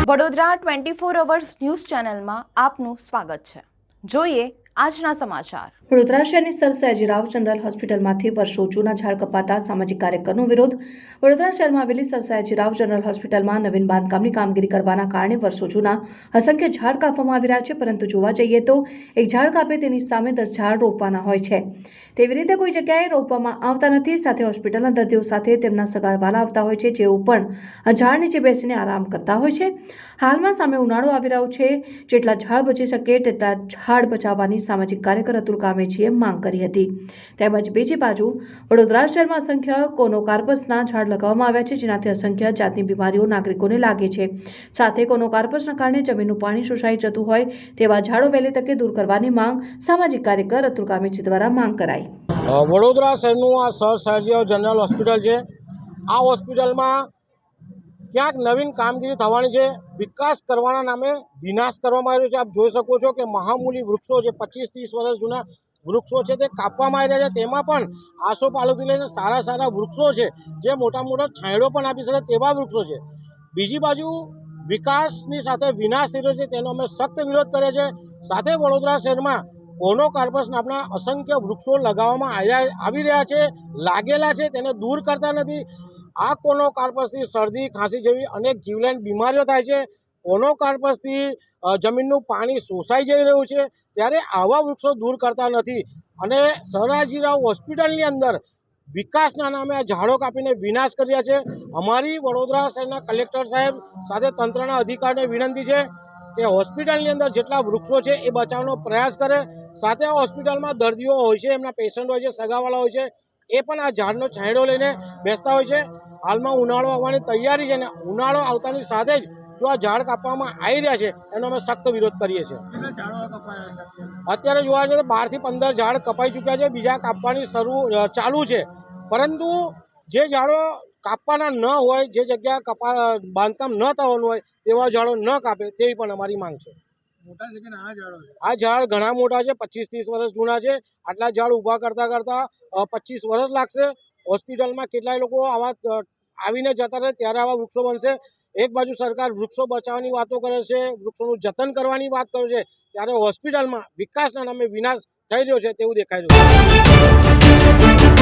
Vadodara 24 hours news ચેનલમાં આપનું સ્વાગત છે। જોઈએ આજના સમાચાર। વડોદરા શહેરની સર સયાજીરાવ જનરલ હોસ્પિટલમાંથી વર્ષો જૂના ઝાડ કપાતા સામાજિક કાર્યકરનો વિરોધ। વડોદરા શહેરમાં આવેલી સર સયાજીરાવ જનરલ હોસ્પિટલમાં નવીન બાંધકામની કામગીરી કરવાના કારણે વર્ષો જૂના અસંખ્ય ઝાડ કાપવામાં આવી રહ્યા છે, પરંતુ જોવા જઈએ તો એક ઝાડ કાપે તેની સામે 10 ઝાડ રોપવાના હોય છે। તેવી રીતે કોઈ જગ્યાએ રોપવામાં આવતા નથી। સાથે હોસ્પિટલના દર્દીઓ સાથે તેમના સગાવાલા આવતા હોય છે, જેઓ પણ આ ઝાડ નીચે બેસીને આરામ કરતા હોય છે। હાલમાં સામે ઉનાળો આવી રહ્યો છે, જેટલા ઝાડ બચી શકે તેટલા ઝાડ બચાવવાની સામાજિક કાર્યકર અતુલ કામેચીએ માંગ કરી હતી। તેમજ બીજી બાજુ વડોદરા શહેરમાં અસંખ્ય કોનોકાર્પસના ઝાડ લગાવવામાં આવ્યા છે, જેનાથી અસંખ્ય જાતની બીમારીઓ નાગરિકોને લાગે છે। સાથે કોનોકાર્પસના કારણે જમીનનું પાણી શોષાઈ જતું હોય તેવા ઝાડો વહેલી તકે દૂર કરવાની માંગ સામાજિક કાર્યકર અતુલ કામેચી દ્વારા માંગ કરાઈ। વડોદરા શહેરનું આ સર સયાજીરાવ જનરલ હોસ્પિટલ છે। આ હોસ્પિટલમાં ક્યાંક નવીન કામગીરી થવાની છે, વિકાસ કરવાના નામે વિનાશ કરવામાં આવ્યો છે। આપ જોઈ શકો છો કે મહામૂલી વૃક્ષો જે 25-30 વર્ષ જૂના વૃક્ષો છે તે કાપવામાં આવી રહ્યા છે। તેમાં પણ આસોપાલવથી લઈને સારા સારા વૃક્ષો છે, જે મોટા મોટા છાંયડો પણ આપી શકે તેવા વૃક્ષો છે। બીજી બાજુ વિકાસની સાથે વિનાશ થઈ રહ્યો છે, તેનો અમે સખ્ત વિરોધ કરીએ છીએ। સાથે વડોદરા શહેરમાં કોનોકાર્પસ નામના અસંખ્ય વૃક્ષો લગાવવામાં આવી રહ્યા છે, લાગેલા છે, તેને દૂર કરતા નથી। આ કોનોકાર્પસથી શરદી ખાંસી જેવી અનેક જીવલેણ બીમારીઓ થાય છે। કોનોકાર્પસથી જમીનનું પાણી શોષાઈ જઈ રહ્યું છે, ત્યારે આવા વૃક્ષો દૂર કરતા નથી અને સયાજીરાવ હોસ્પિટલની અંદર વિકાસના નામે આ ઝાડો કાપીને વિનાશ કરી રહ્યા છે। અમારી વડોદરા શહેરના કલેક્ટર સાહેબ સાથે તંત્રના અધિકારીને વિનંતી છે કે હોસ્પિટલની અંદર જેટલા વૃક્ષો છે એ બચાવવાનો પ્રયાસ કરે। સાથે આ હોસ્પિટલમાં દર્દીઓ હોય છે, એમના પેશન્ટ હોય છે, સગાવાલા હોય છે, એ પણ આ ઝાડનો છાંયડો લઈને બેસતા હોય છે। હાલમાં ઉનાળો આવવાની તૈયારી છે ને ઉનાળો આવતાની સાથે જ જો આ ઝાડ કાપવામાં આવી રહ્યા છે એનો અમે સખ્ત વિરોધ કરીએ છીએ। અત્યારે જોવા જઈએ તો 12 થી 15 ઝાડ કપાઈ ચૂક્યા છે, બીજા કાપવાની ચાલુ છે, પરંતુ જે ઝાડો કાપવાના ન હોય, જે જગ્યા બાંધકામ ન થવાનું હોય તેવા ઝાડો ન કાપે તેવી પણ અમારી માંગ છે। આ ઝાડ ઘણા મોટા છે, 25-30 વર્ષ જૂના છે। આટલા ઝાડ ઊભા કરતા 25 વર્ષ લાગશે। હોસ્પિટલમાં કેટલાય લોકો આવીને જતા રહે ત્યારે આવા વૃક્ષો બનશે। એક બાજુ સરકાર વૃક્ષો બચાવવાની વાતો કરે છે, વૃક્ષોનું જતન કરવાની વાત કરે છે, ત્યારે હોસ્પિટલમાં વિકાસના નામે વિનાશ થઈ રહ્યો છે તેવું દેખાઈ રહ્યું છે।